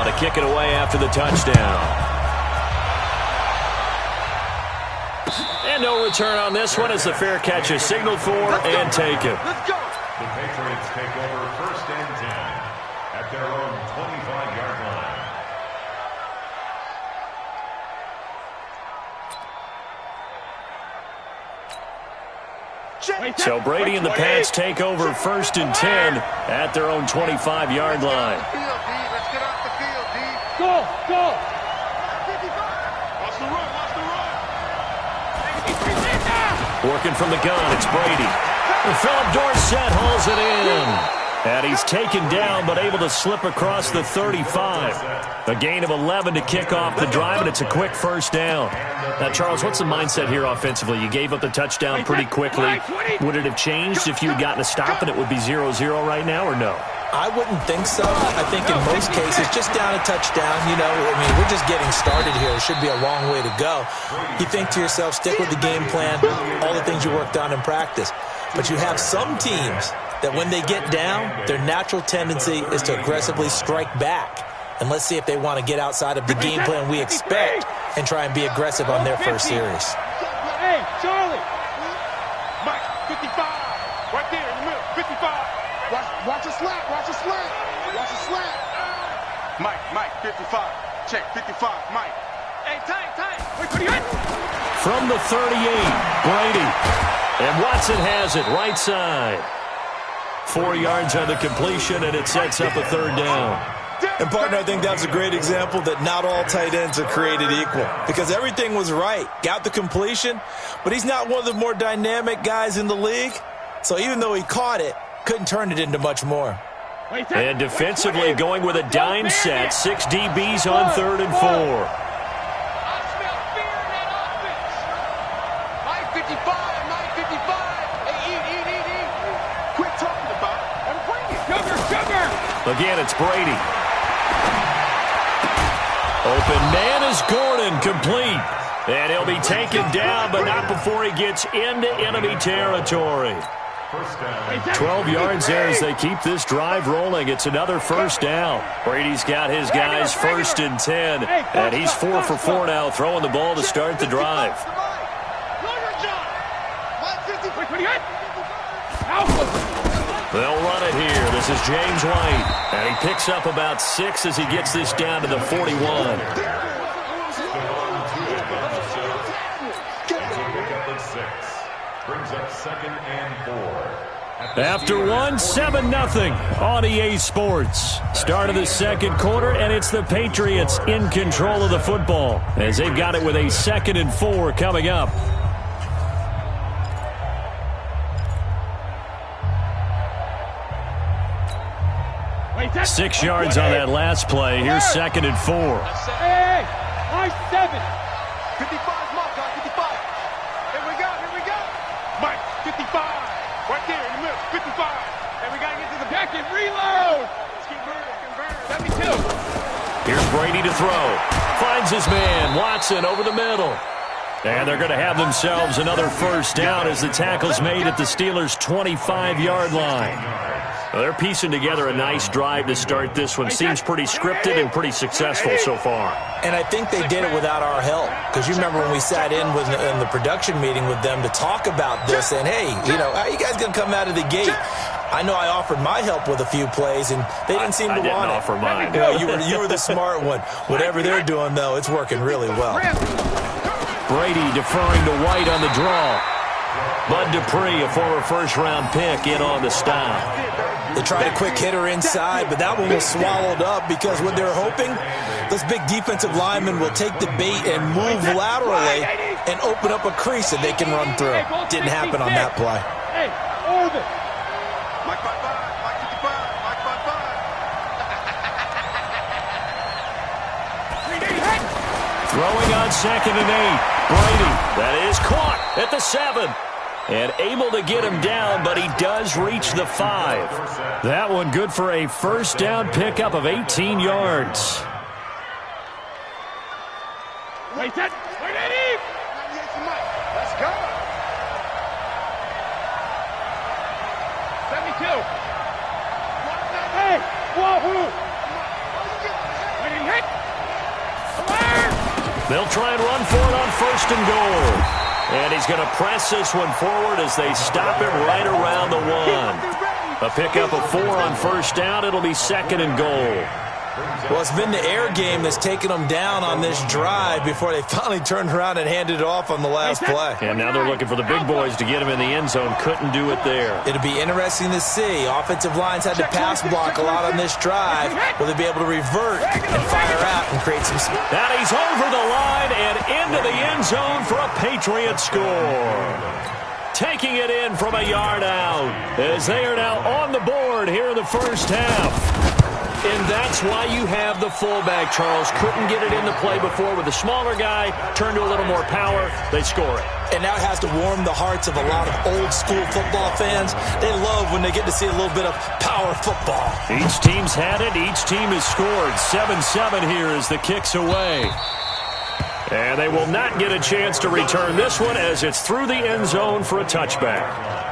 to kick it away after the touchdown. And no return on this one as the fair catch is signaled for and taken. Let's go. The Patriots take over 1st and 10 at their own 25-yard line. So Brady and the Pats take over 1st and 10 at their own 25-yard line. Let's get off the field, D. Go, go. Watch the run, watch the run. Working from the gun, it's Brady. And Philip Dorsett hauls it in. And he's taken down, but able to slip across the 35. A gain of 11 to kick off the drive, and it's a quick 1st down. Now, Charles, what's the mindset here offensively? You gave up the touchdown pretty quickly. Would it have changed if you had gotten a stop and it would be 0-0 right now, or no? I wouldn't think so. I think in most cases, just down a touchdown, we're just getting started here. It should be a long way to go. You think to yourself, stick with the game plan, all the things you worked on in practice. But you have some teams that when they get down, their natural tendency is to aggressively strike back. And let's see if they want to get outside of the game plan we expect and try and be aggressive on their first series. Hey, Charlie. Mike, 55. Right there in the middle, 55. Watch a slant, watch a slant. Watch a slant. Mike, 55. Check, 55, Mike. Hey, tight. Wait, what are you at? From the 38, Brady. And Watson has it right side. 4 yards on the completion, and it sets up a 3rd down. And, partner, I think that's a great example that not all tight ends are created equal because everything was right. Got the completion, but he's not one of the more dynamic guys in the league. So even though he caught it, couldn't turn it into much more. And defensively going with a dime set, 6 DBs on 3rd and 4. Again, it's Brady. Open man is Gordon, complete. And he'll be taken down, but not before he gets into enemy territory. 12 yards there as they keep this drive rolling. It's another 1st down. Brady's got his guys 1st and 10, and he's 4 for 4 now, throwing the ball to start the drive. They'll run it here. This is James White. And he picks up about 6 as he gets this down to the 41. Brings up 2nd and 4. After 1, 7-0 on EA Sports. Start of the 2nd quarter, and it's the Patriots in control of the football as they've got it with a 2nd and 4 coming up. 6 yards on that last play. Here's 2nd and 4. Hey, nice 7. 55's Mike, 55. Here we go. Mike, 55. Right there in the middle, 55. And we got to get to the back and reload. Let's convert it. 72. Here's Brady to throw. Finds his man, Watson, over the middle. And they're going to have themselves another 1st down as the tackle's made at the Steelers' 25-yard line. Well, they're piecing together a nice drive to start this one. Seems pretty scripted and pretty successful so far. And I think they did it without our help. Because you remember when we sat in the production meeting with them to talk about this. And, hey, how are you guys going to come out of the gate? I know I offered my help with a few plays, and they didn't seem to want it. I didn't offer mine. You were the smart one. Whatever they're doing, though, it's working really well. Brady deferring to White on the draw. Bud Dupree, a former first-round pick, in on the stop. They tried a quick hitter inside, but that one was swallowed up because what they're hoping, those big defensive linemen will take the bait and move laterally and open up a crease that they can run through. Didn't happen on that play. Hey, Orbit. Mike 55, Mike 55, Mike 55. Throwing on 2nd and 8. Brady, that is caught at the 7. And able to get him down, but he does reach the 5. That one good for a 1st down pickup of 18 yards. Wait, Eddie! Let's go. 72. Hey, wahoo! They'll try and run for it on 1st and goal. And he's going to press this one forward as they stop him right around the 1. A pickup of 4 on 1st down. It'll be 2nd and goal. Well, it's been the air game that's taken them down on this drive before they finally turned around and handed it off on the last play. And now they're looking for the big boys to get him in the end zone. Couldn't do it there. It'll be interesting to see. Offensive lines had to pass block a lot on this drive. Will they be able to revert and fire out and create some space? Now he's over the line and into the end zone for a Patriot score. Taking it in from a yard out as they are now on the board here in the first half. And that's why you have the fullback, Charles. Couldn't get it into play before with the smaller guy. Turned to a little more power. They score it. And now it has to warm the hearts of a lot of old-school football fans. They love when they get to see a little bit of power football. Each team's had it. Each team has scored. 7-7 here as the kick's away. And they will not get a chance to return this one as it's through the end zone for a touchback.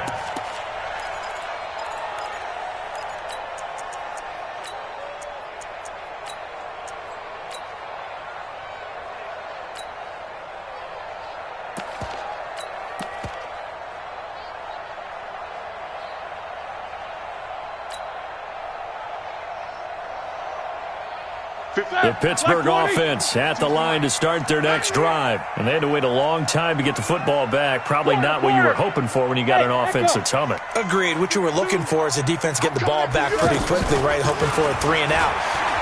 The Pittsburgh offense at the line to start their next drive. And they had to wait a long time to get the football back. Probably not what you were hoping for when you got an offense that's humming. Agreed. What you were looking for is the defense getting the ball back pretty quickly, right? Hoping for a 3 and out.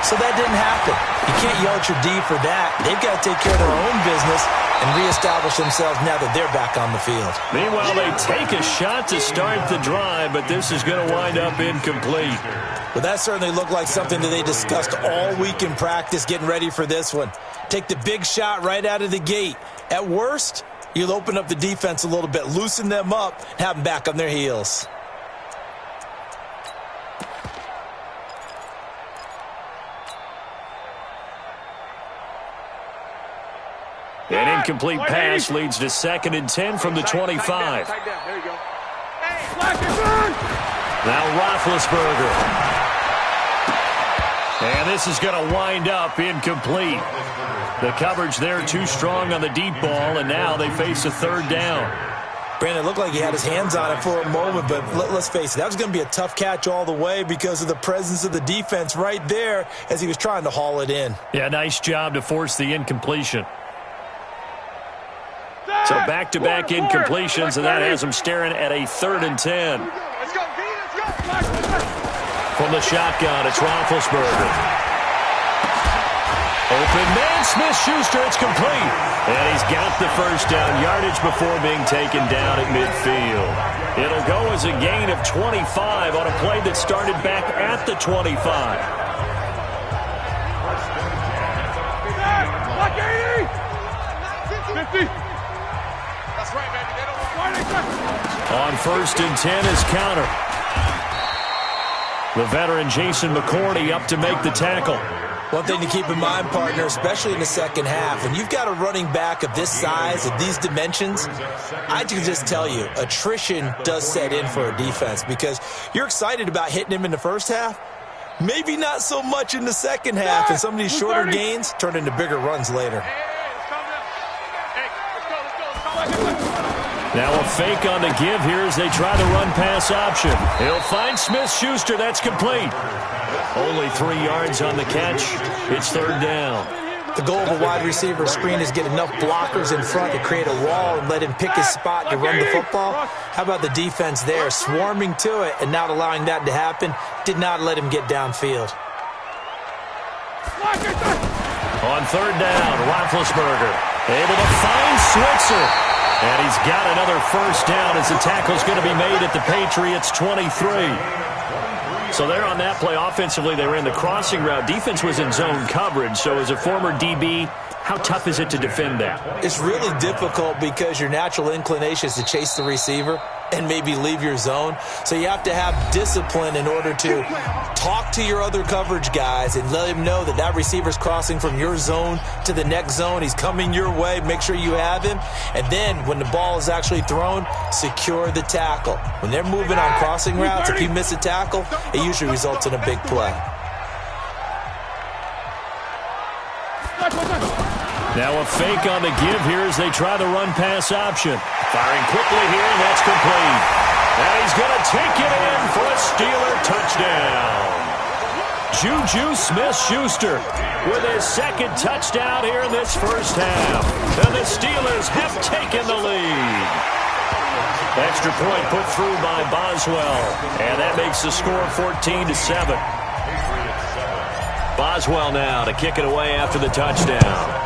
So that didn't happen. You can't yell at your D for that. They've got to take care of their own business and reestablish themselves now that they're back on the field. Meanwhile, they take a shot to start the drive, but this is going to wind up incomplete. Well, that certainly looked like something that they discussed all week in practice getting ready for this one. Take the big shot right out of the gate. At worst, you'll open up the defense a little bit, loosen them up, and have them back on their heels. An incomplete pass leads to 2nd and 10 from the 25. There you go. Now Roethlisberger. And this is going to wind up incomplete. The coverage there too strong on the deep ball, and now they face a 3rd down. Brandon, it looked like he had his hands on it for a moment, but let's face it, that was going to be a tough catch all the way because of the presence of the defense right there as he was trying to haul it in. Yeah, nice job to force the incompletion. So back-to-back incompletions, and that has them staring at a 3rd and 10. Let's go, B, let's go. From the shotgun, it's Roethlisberger. Open man, Smith-Schuster, it's complete. And he's got the first down yardage before being taken down at midfield. It'll go as a gain of 25 on a play that started back at the 25. That's right, baby. They don't On 1st and 10 is counter. The veteran Jason McCourty up to make the tackle. One thing to keep in mind, partner, especially in the second half, when you've got a running back of this size, of these dimensions, I can just tell you, attrition does set in for a defense because you're excited about hitting him in the first half, maybe not so much in the second half, and some of these shorter gains turn into bigger runs later. Now a fake on the give here as they try the run-pass option. He'll find Smith-Schuster. That's complete. Only 3 yards on the catch. It's 3rd down. The goal of a wide receiver screen is get enough blockers in front to create a wall and let him pick his spot to run the football. How about the defense there, swarming to it and not allowing that to happen? Did not let him get downfield. On 3rd down, Roethlisberger able to find Switzer. And he's got another first down as the tackle's going to be made at the Patriots' 23. So there on that play, offensively, they ran the crossing route. Defense was in zone coverage. So as a former DB, how tough is it to defend that? It's really difficult because your natural inclination is to chase the receiver and maybe leave your zone. So you have to have discipline in order to talk to your other coverage guys and let him know that that receiver's crossing from your zone to the next zone. He's coming your way. Make sure you have him. And then when the ball is actually thrown, secure the tackle. When they're moving on crossing routes, if you miss a tackle, it usually results in a big play. Now a fake on the give here as they try the run-pass option. Firing quickly here, and that's complete. And he's going to take it in for a Steeler touchdown. Juju Smith-Schuster with his second touchdown here in this first half. And the Steelers have taken the lead. Extra point put through by Boswell. And that makes the score 14-7. Boswell now to kick it away after the touchdown.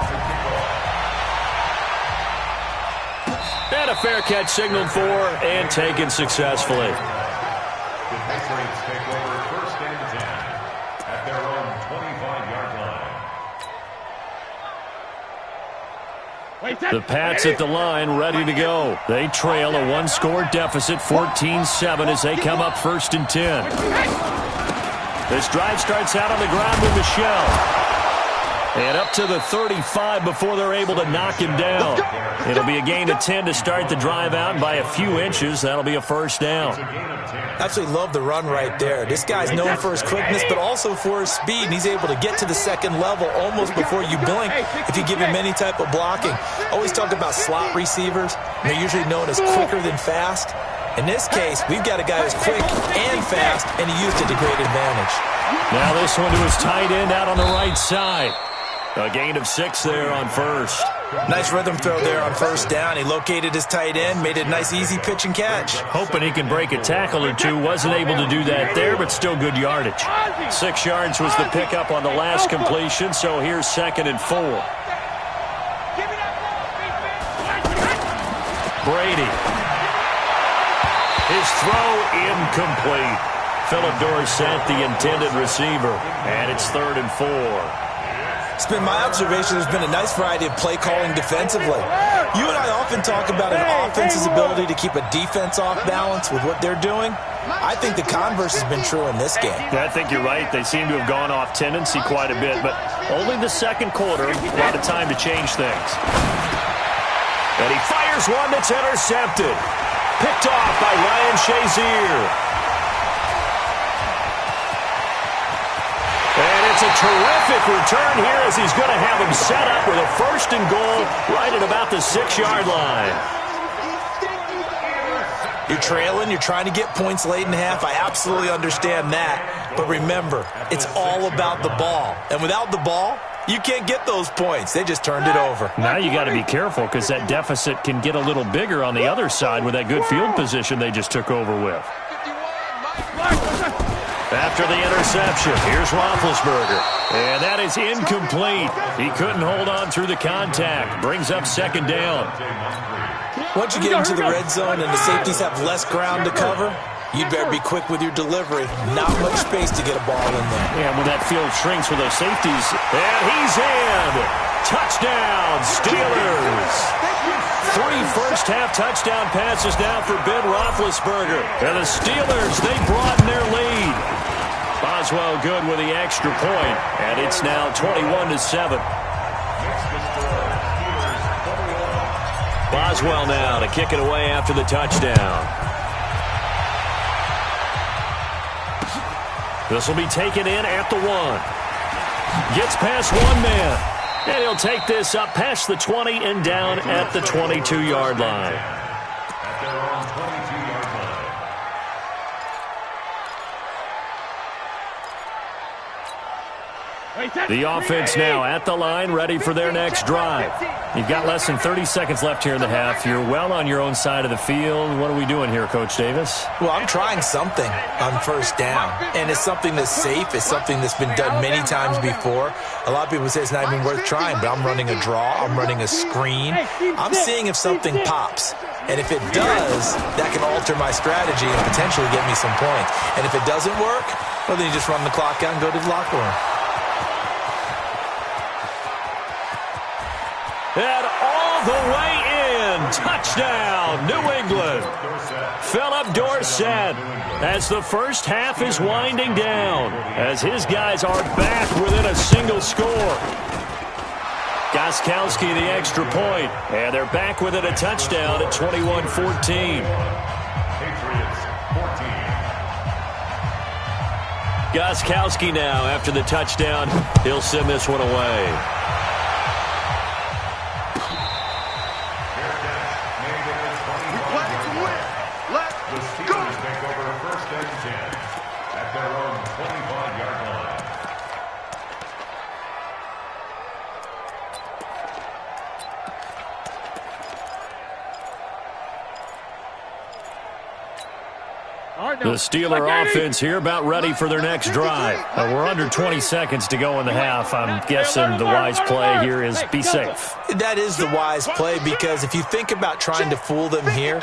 And a fair catch signaled for and taken successfully. The Patriots take over first and 10 at their own 25-yard line. The Pats at the line, ready to go. They trail a one-score deficit, 14-7, as they come up first and 10. This drive starts out on the ground with Michel. And up to the 35 before they're able to knock him down. It'll be a gain of 10 to start the drive out, and by a few inches, that'll be a first down. Absolutely love the run right there. This guy's known for his quickness, but also for his speed, and he's able to get to the second level almost before you blink if you give him any type of blocking. Always talk about slot receivers. They're usually known as quicker than fast. In this case, we've got a guy who's quick and fast, and he used it to great advantage. Now this one to his tight end out on the right side. A gain of 6 there on first. Nice rhythm throw there on first down. He located his tight end, made it a nice easy pitch and catch. Hoping he can break a tackle or two. Wasn't able to do that there, but still good yardage. 6 yards was the pickup on the last completion, so here's 2nd and 4. Brady. His throw incomplete. Philip Dorsett, the intended receiver, and it's 3rd and 4. It's been my observation there's been a nice variety of play calling defensively. You and I often talk about an offense's ability to keep a defense off balance with what they're doing. I think the converse has been true in this game. Yeah, I think you're right. They seem to have gone off tendency quite a bit, but only the second quarter, a lot of time to change things. And he fires one that's intercepted. Picked off by Ryan Shazier. And it's a terrific return here as he's going to have him set up with a 1st and goal right at about the 6-yard line. You're trailing, you're trying to get points late in half. I absolutely understand that. But remember, it's all about the ball. And without the ball, you can't get those points. They just turned it over. Now you got to be careful because that deficit can get a little bigger on the other side with that good field position they just took over with. After the interception, here's Roethlisberger. And that is incomplete. He couldn't hold on through the contact. Brings up 2nd down. Once you get into the red zone and the safeties have less ground to cover, you'd better be quick with your delivery. Not much space to get a ball in there. Yeah, when that field shrinks with those safeties. And he's in. Touchdown, Steelers. 3 first-half touchdown passes now for Ben Roethlisberger. And the Steelers, they broaden their lead. Boswell good with the extra point, and it's now 21-7. Boswell now to kick it away after the touchdown. This will be taken in at the 1. Gets past one man. And he'll take this up past the 20 and down at the 22-yard line. At their own 22-yard line. The offense now at the line, ready for their next drive. You've got less than 30 seconds left here in the half. You're well on your own side of the field. What are we doing here, Coach Davis? Well, I'm trying something on first down, and it's something that's safe. It's something that's been done many times before. A lot of people say it's not even worth trying, but I'm running a draw. I'm running a screen. I'm seeing if something pops. And if it does, that can alter my strategy and potentially get me some points. And if it doesn't work, well, then you just run the clock out and go to the locker room. And all the way in. Touchdown, New England. Philip Dorsett as the first half is winding down as his guys are back within a single score. Gostkowski the extra point, and they're back within a touchdown at 21-14. Gostkowski now after the touchdown. He'll send this one away. The Steeler offense here about ready for their next drive. We're under 20 seconds to go in the half. I'm guessing the wise play here is be safe. That is the wise play, because if you think about trying to fool them here,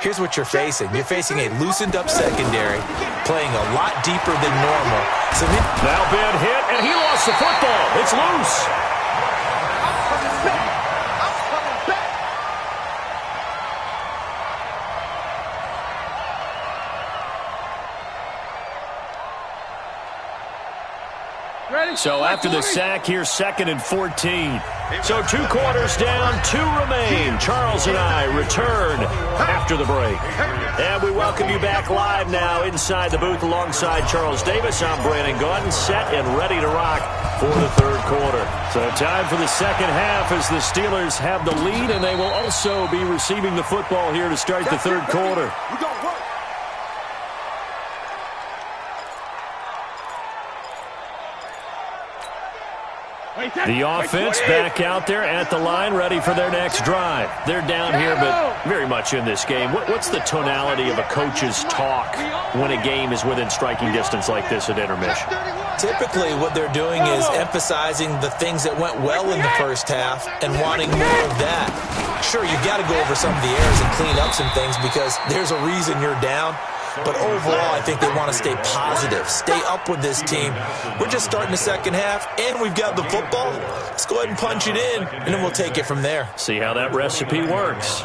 here's what you're facing. You're facing a loosened up secondary, playing a lot deeper than normal. So now bad hit, and he lost the football. It's loose. So after the sack, here's 2nd and 14. So 2 quarters down, 2 remain. Charles and I return after the break. And we welcome you back live now inside the booth alongside Charles Davis. I'm Brandon Gaudin, set and ready to rock for the 3rd quarter. So time for the 2nd half as the Steelers have the lead, and they will also be receiving the football here to start the 3rd quarter. The offense back out there at the line, ready for their next drive. They're down here, but very much in this game. What's the tonality of a coach's talk when a game is within striking distance like this at intermission? Typically, what they're doing is emphasizing the things that went well in the first half and wanting more of that. Sure, you got to go over some of the errors and clean up some things because there's a reason you're down. But overall, I think they want to stay positive, stay up with this team. We're just starting the 2nd half, and we've got the football. Let's go ahead and punch it in, and then we'll take it from there. See how that recipe works.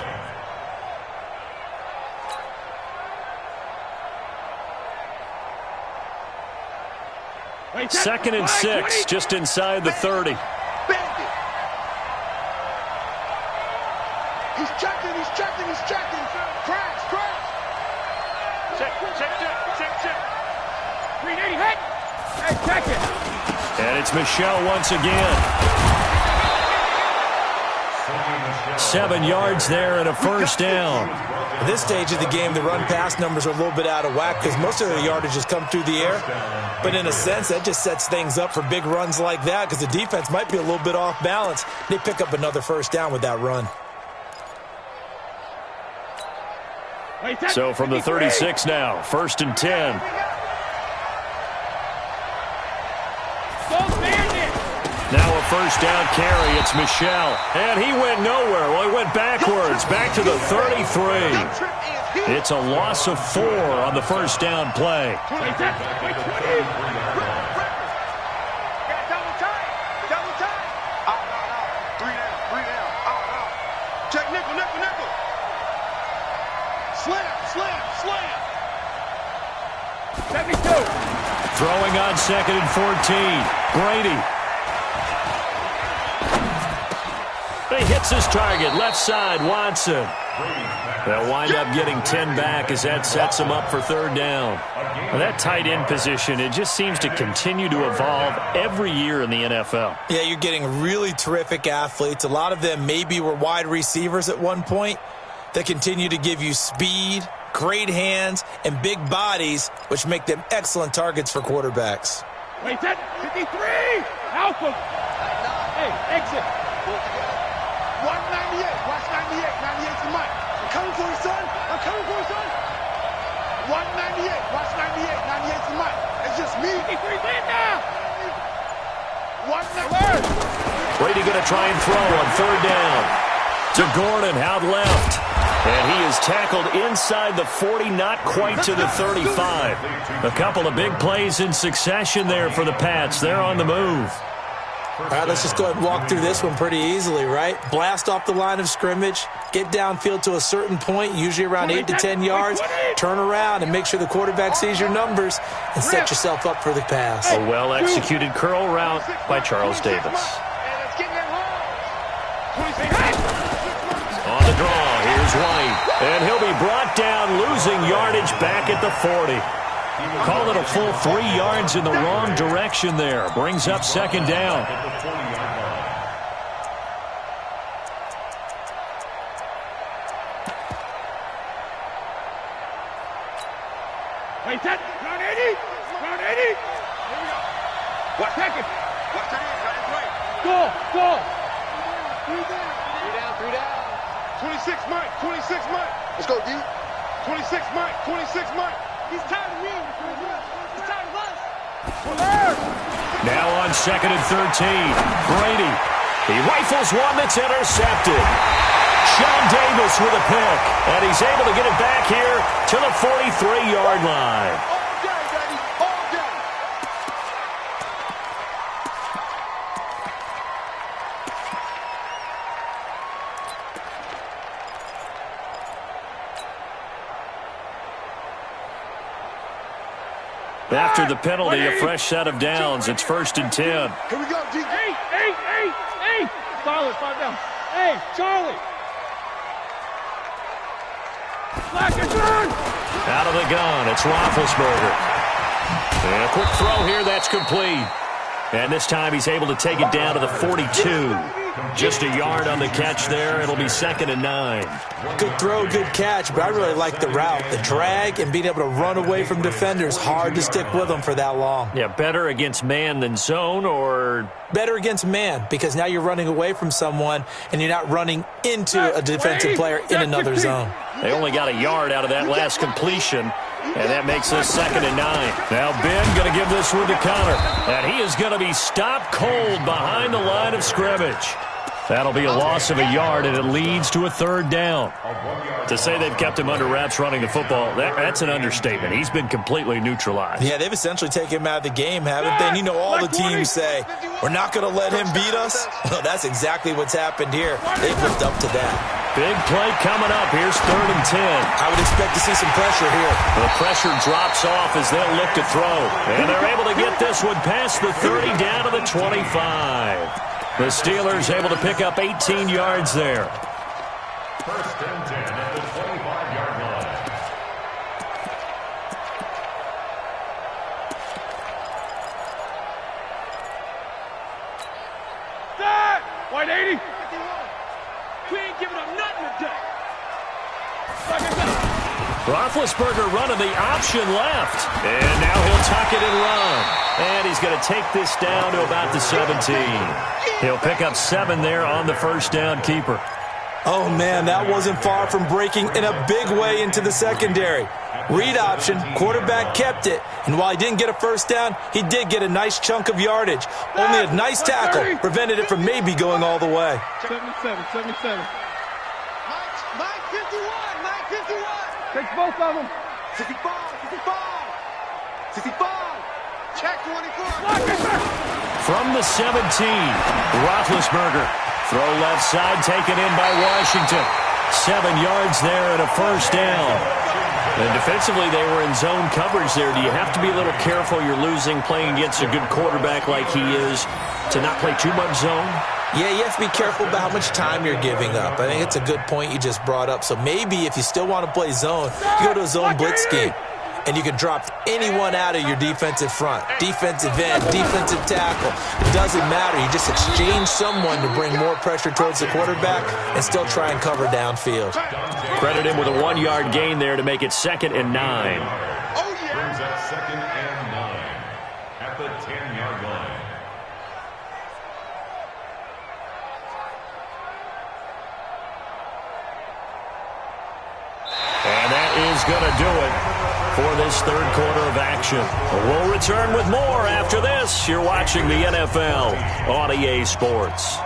Second and 6, just inside the 30. He's checking, he's checking, he's checking. Crash. Check. 380 hit. Hey, check it. And it's Michelle once again. 7 yards there and a first down. At this stage of the game, the run-pass numbers are a little bit out of whack because most of the yardage has come through the air. But in a sense, that just sets things up for big runs like that because the defense might be a little bit off balance. They pick up another first down with that run. So from the 36 now, 1st and 10. Now a first down carry. It's Michelle. And he went nowhere. Well, he went backwards, back to the 33. It's a loss of 4 on the first down play. Check nickel. Slam. 72. Throwing on 2nd and 14. Brady. He hits his target, left side, Watson. They'll wind up getting 10 back as that sets him up for 3rd down. Well, that tight end position, it just seems to continue to evolve every year in the NFL. Yeah, you're getting really terrific athletes. A lot of them maybe were wide receivers at one point that continue to give you speed, great hands, and big bodies, which make them excellent targets for quarterbacks. Wait, 53! Alpha! Hey, exit! 198. Watch 98. 98's the mic. I'm coming for you, son. 198. Watch 98. 98's the mic. It's just me. 53 in now! 198. Brady going to try and throw on 3rd down. To Gordon, out left. And he is tackled inside the 40, not quite to the 35. A couple of big plays in succession there for the Pats. They're on the move. All right, let's just go ahead and walk through this one pretty easily, right? Blast off the line of scrimmage, get downfield to a certain point, usually around 8 to 10 yards, turn around and make sure the quarterback sees your numbers and set yourself up for the pass. A well-executed curl route by Charles Davis. On the draw, here's White. And he'll be brought down, losing yardage back at the 40. Call it a full 3 yards in the wrong direction there. Brings up 2nd down. Wait, that! Round 80! Round 80! Here we go. What? Second! Watch that in. Got it right. Go! 3 down. 26 Mike. Let's go, D. 26 Mike. He's tired of me. He's tired of us. Now on 2nd and 13. Brady. He rifles one that's intercepted. Sean Davis with a pick. And he's able to get it back here to the 43-yard line. All day, baby. All day. After the penalty, a fresh set of downs. It's 1st and 10. Here we go, G. Hey. Solid, 5 down. Hey, Charlie. Black and burn. Out of the gun, it's Roethlisberger. And a quick throw here, that's complete. And this time he's able to take it down to the 42. Just a yard on the catch there. It'll be 2nd and 9. Good throw, good catch, but I really like the route. The drag and being able to run away from defenders. Hard to stick with them for that long. Yeah, better against man than zone, or Better against man, because now you're running away from someone and you're not running into a defensive player in another zone. they only got a yard out of that last completion. And that makes us 2nd and 9. Now Ben going to give this one to Connor. And he is going to be stopped cold behind the line of scrimmage. That'll be a loss of a yard, and it leads to a 3rd down. To say they've kept him under wraps running the football, that's an understatement. He's been completely neutralized. Yeah, they've essentially taken him out of the game, haven't they? And you know all the teams say, we're not going to let him beat us. Well, that's exactly what's happened here. They've lived up to that. Big play coming up. Here's 3rd and 10. I would expect to see some pressure here. The pressure drops off as they'll look to throw. And they're able to get this one past the 30 down to the 25. The Steelers able to pick up 18 yards there. 1st and 10 at the 25-yard line. That. White 80. 51. We ain't giving up nothing today. Second down. Roethlisberger running the option left. And now he'll tuck it and run. And he's going to take this down to about the 17. He'll pick up 7 there on the 1st down keeper. Oh, man, that wasn't far from breaking in a big way into the secondary. Read option, quarterback kept it, and while he didn't get a 1st down, he did get a nice chunk of yardage. Only a nice tackle prevented it from maybe going all the way. 77. Mike 51. Mike 51. Take both of them. 65. 65. Check 24. From the 17, Roethlisberger. Throw left side, taken in by Washington. 7 yards there and a 1st down. And defensively, they were in zone coverage there. Do you have to be a little careful? You're losing playing against a good quarterback like he is to not play too much zone? Yeah, you have to be careful about how much time you're giving up. I think it's a good point you just brought up. So maybe if you still want to play zone, you go to a zone blitz scheme. And you can drop anyone out of your defensive front, defensive end, defensive tackle. It doesn't matter. You just exchange someone to bring more pressure towards the quarterback and still try and cover downfield. Credit him with a 1-yard gain there to make it 2nd and 9. Oh, yeah. Brings up 2nd and 9 at the 10-yard line. And that is going to do it for this 3rd quarter of action. We'll return with more after this. You're watching the NFL on EA Sports.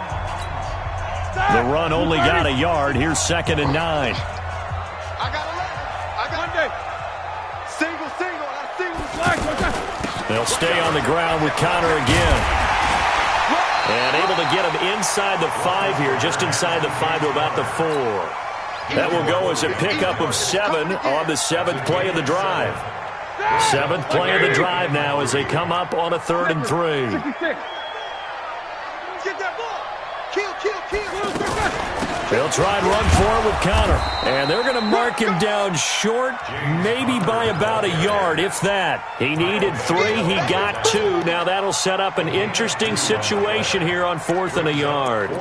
The run only got a yard. Here's 2nd and 9. I got 11. Single. They'll stay on the ground with Connor again. And able to get him inside the 5 here, just inside the 5 to about the 4. That will go as a pickup of 7 on the 7th play of the drive. 7th play of the drive now as they come up on a 3rd and 3. 66. Get that ball. Kill. They'll try and run for it with Connor. And they're going to mark him down short, maybe by about a yard, if that. He needed 3. He got 2. Now that'll set up an interesting situation here on 4th and a yard.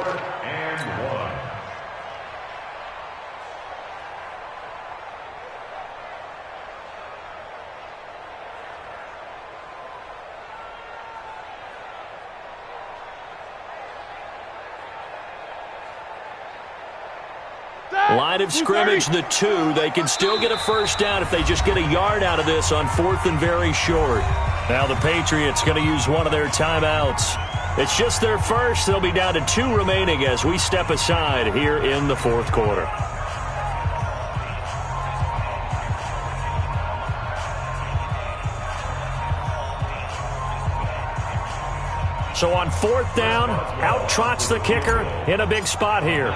Line of scrimmage, the 2. They can still get a first down if they just get a yard out of this on 4th and very short. Now the Patriots going to use one of their timeouts. It's just their first. They'll be down to 2 remaining as we step aside here in the 4th quarter. So on 4th down, out trots the kicker in a big spot here.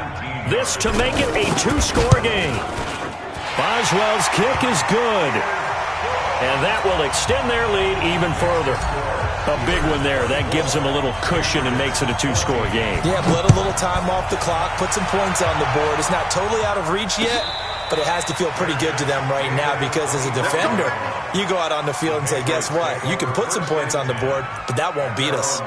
This to make it a 2-score game. Boswell's kick is good. And that will extend their lead even further. A big one there. That gives them a little cushion and makes it a 2-score game. Yeah, let a little time off the clock, put some points on the board. It's not totally out of reach yet, but it has to feel pretty good to them right now because as a defender, you go out on the field and say, guess what? You can put some points on the board, but that won't beat us.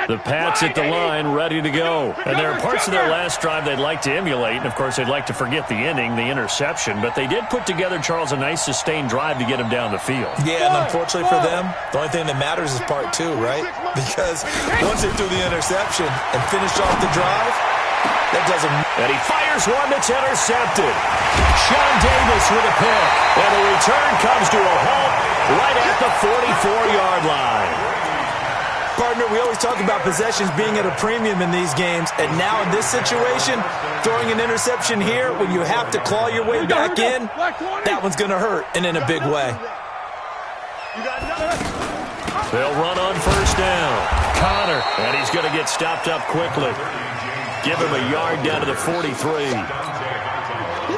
The Pats at the line, ready to go. And there are parts of their last drive they'd like to emulate. And, of course, they'd like to forget the ending, the interception. But they did put together, Charles, a nice sustained drive to get him down the field. Yeah, and unfortunately for them, the only thing that matters is part 2, right? Because once they threw the interception and finished off the drive, that doesn't... And he fires one that's intercepted. Sean Davis with a pick. And the return comes to a halt right at the 44-yard line. Partner, we always talk about possessions being at a premium in these games, and now in this situation, throwing an interception here when you have to claw your way back in, that one's going to hurt, and in a big way. They'll run on 1st down. Connor, and he's going to get stopped up quickly. Give him a yard down to the 43.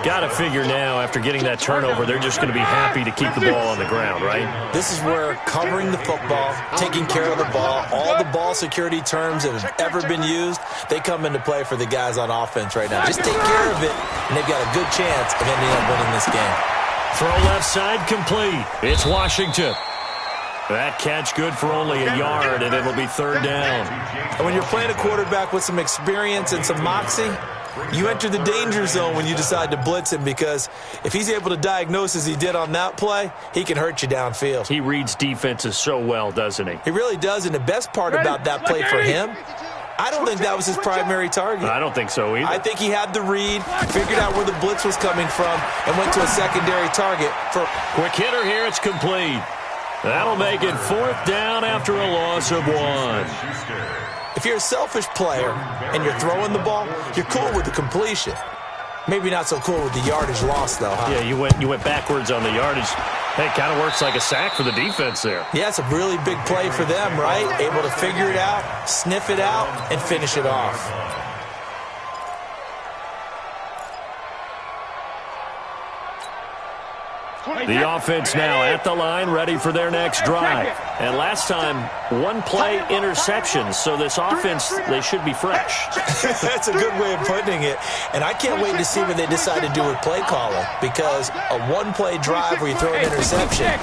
Got to figure now, after getting that turnover, they're just going to be happy to keep the ball on the ground, right? This is where covering the football, taking care of the ball, all the ball security terms that have ever been used, they come into play for the guys on offense right now. Just take care of it, and they've got a good chance of ending up winning this game. Throw left side complete. It's Washington. That catch good for only a yard, and it'll be 3rd down. And when you're playing a quarterback with some experience and some moxie, you enter the danger zone when you decide to blitz him because if he's able to diagnose as he did on that play, he can hurt you downfield. He reads defenses so well, doesn't he? He really does, and the best part about that play for him, I don't think that was his primary target. I don't think so either. I think he had the read, figured out where the blitz was coming from, and went to a secondary target. For quick hitter here, it's complete. That'll make it 4th down after a loss of 1. If you're a selfish player and you're throwing the ball, you're cool with the completion. Maybe not so cool with the yardage loss, though, huh? Yeah, you went backwards on the yardage. Hey, it kind of works like a sack for the defense there. Yeah, it's a really big play for them, right? Able to figure it out, sniff it out, and finish it off. The offense now at the line, ready for their next drive. And last time, 1-play interceptions, so this offense, they should be fresh. That's a good way of putting it. And I can't wait to see what they decide to do with play calling, because a 1-play drive where you throw an interception,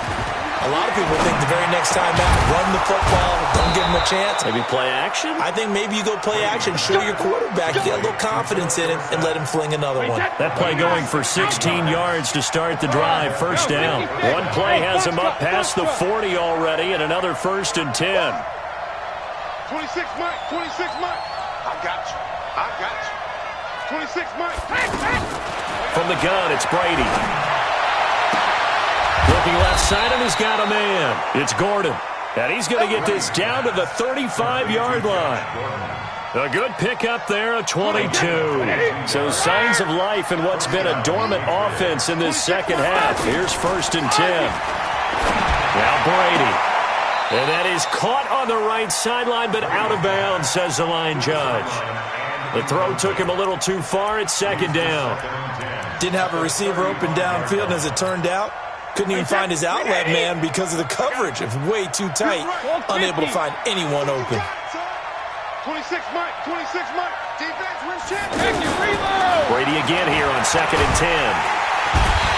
a lot of people think the very next time out, run the football, don't give them a chance. Maybe play action? I think maybe you go play action, show your quarterback, you got a little confidence in him, and let him fling another one. That play going for 16 yards to start the drive, 1st down. One play has him up past the 40 already, and another 1st and 10. 26 Mike, 26 Mike. I got you. 26 Mike. From the gun, it's Brady. Looking left side, and he's got a man. It's Gordon. And he's going to get this down to the 35-yard line. A good pickup there, a 22. So signs of life in what's been a dormant offense in this second half. Here's 1st and 10. Now Brady. And that is caught on the right sideline, but out of bounds, says the line judge. The throw took him a little too far. It's 2nd down. Didn't have a receiver open downfield, and as it turned out, couldn't even find his outlet man because of the coverage. It's way too tight. Unable to find anyone open. 26 Mike, 26 Mike. Defense wins championship. Brady again here on 2nd and 10.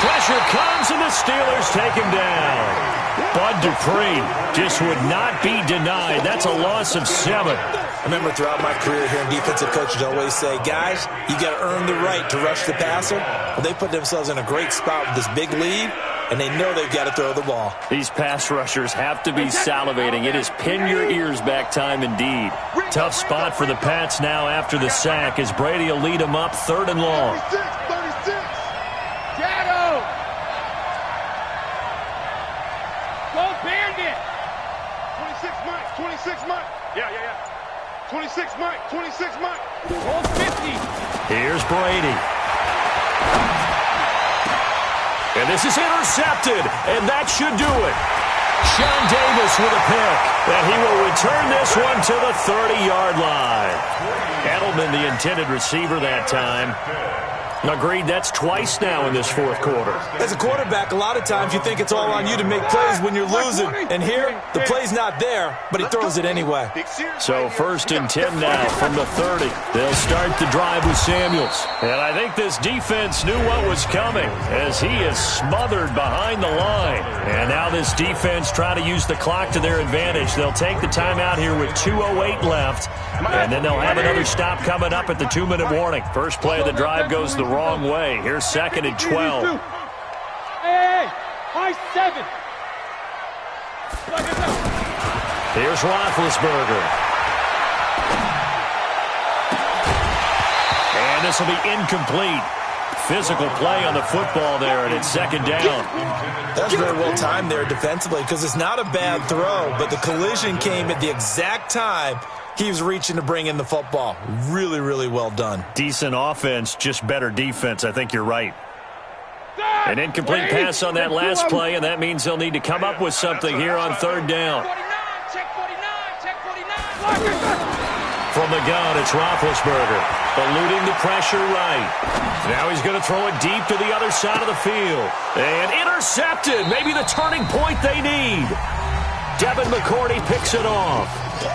Pressure comes, and the Steelers take him down. Bud Dupree just would not be denied. That's a loss of 7. I remember throughout my career hearing defensive coaches always say, guys, you got to earn the right to rush the passer. Well, they put themselves in a great spot with this big lead, and they know they've got to throw the ball. These pass rushers have to be salivating. It is pin your ears back time indeed. Tough spot for the Pats now after the sack as Brady will lead them up 3rd and long. 36. Shadow. Go Bandit. 26 Mike. 26 Mike. Yeah. 26 Mike. 26 Mike. Hold 50. Here's Brady. And this is intercepted, and that should do it. Sean Davis with a pick, and he will return this one to the 30-yard line. Edelman, the intended receiver that time. Agreed, that's twice now in this 4th quarter. As a quarterback, a lot of times you think it's all on you to make plays when you're losing. And here, the play's not there, but he throws it anyway. So 1st and 10 now from the 30. They'll start the drive with Samuels. And I think this defense knew what was coming as he is smothered behind the line. And now this defense try to use the clock to their advantage. They'll take the timeout here with 2:08 left. And then they'll have another stop coming up at the 2-minute warning. First play of the drive goes the wrong way. Here's 2nd and 12. Hey, high 7. Here's Roethlisberger. And this will be incomplete. Physical play on the football there, and it's 2nd down. That's very well timed there defensively because it's not a bad throw, but the collision came at the exact time he was reaching to bring in the football. Really, really well done. Decent offense, just better defense. I think you're right. An incomplete pass on that last play, and that means they'll need to come up with something here on 3rd down. Check 49. From the gun, it's Roethlisberger, eluding the pressure right. Now he's going to throw it deep to the other side of the field. And intercepted, maybe the turning point they need. Devin McCourty picks it off.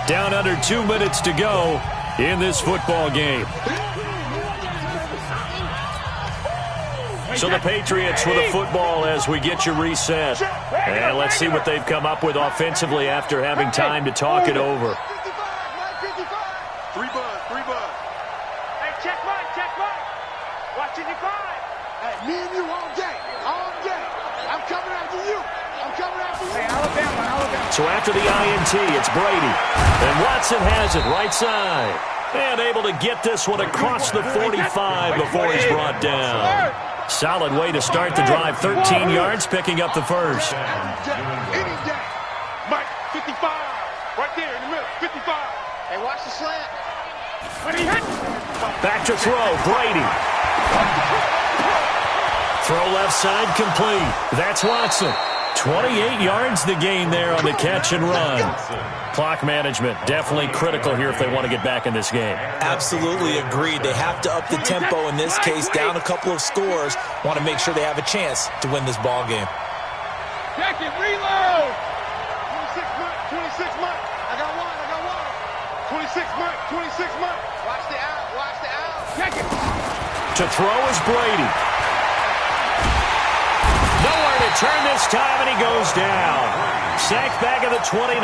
Down under 2 minutes to go in this football game. So the Patriots with a football as we get you reset. And let's see what they've come up with offensively after having time to talk it over. 3 buzz. Hey, check Mike. Watch it divide. Hey, me and you all day. I'm coming after you. Hey, Alabama. So after the INT, it's Brady. And Watson has it right side. And able to get this one across the 45 before he's brought down. Solid way to start the drive. 13 yards, picking up the first. Any day. Mike, 55. Right there in the middle. 55. Hey, watch the slant. Back to throw, Brady. Throw left side complete. That's Watson. 28 yards the gain there on the catch and run. Clock management definitely critical here if they want to get back in this game. Absolutely agreed. They have to up the tempo in this case, down a couple of scores. Want to make sure they have a chance to win this ball game. Check it, reload. 26 Mike. I got one. 26 Mike. Watch the out. Check it. To throw is Brady. Nowhere to turn this time, and he goes down. Sacked back at the 29.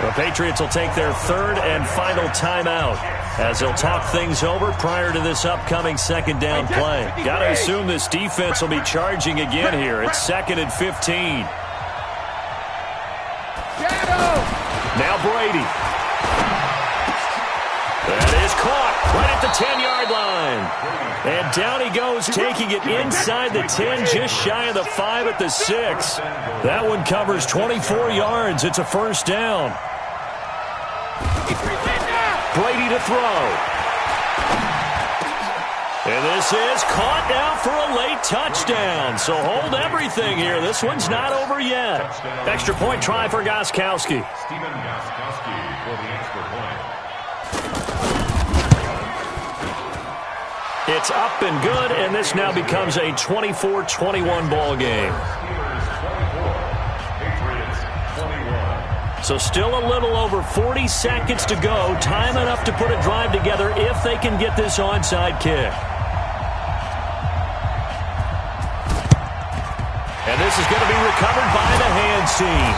The Patriots will take their 3rd and final timeout as they'll talk things over prior to this upcoming 2nd down play. Got to assume this defense will be charging again here. It's 2nd and 15. Shadow. Now Brady. That is caught right at the 10-yard line. And down he goes, taking it inside the 10, just shy of the 5 at the 6. That one covers 24 yards. It's a 1st down. Brady to throw. And this is caught now for a late touchdown. So hold everything here. This one's not over yet. Extra point try for Gostkowski. Steven Gostkowski for the extra point. It's up and good, and this now becomes a 24-21 ball game. So still a little over 40 seconds to go. Time enough to put a drive together if they can get this onside kick. And this is going to be recovered by the hands team.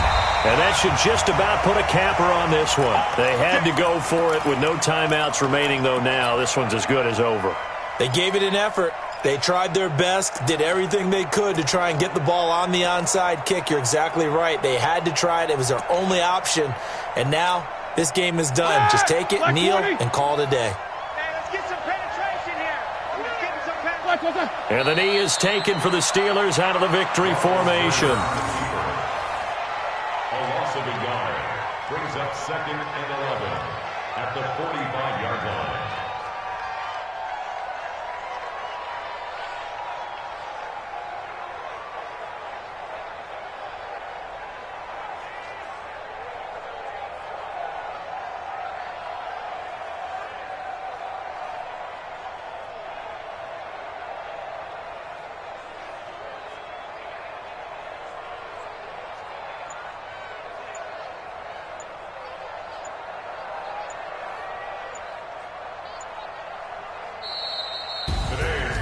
And that should just about put a capper on this one. They had to go for it with no timeouts remaining, though now. This one's as good as over. They gave it an effort. They tried their best, did everything they could to try and get the ball on the onside kick. You're exactly right. They had to try it. It was their only option. And now this game is done. Just take it, kneel, and call it a day. Hey, let's get some penetration here. Let's get some penetration. And the knee is taken for the Steelers out of the victory formation. A loss of a yard brings up 2nd and 11 at the 45-yard line.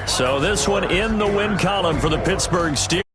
So this one in the win column for the Pittsburgh Steelers.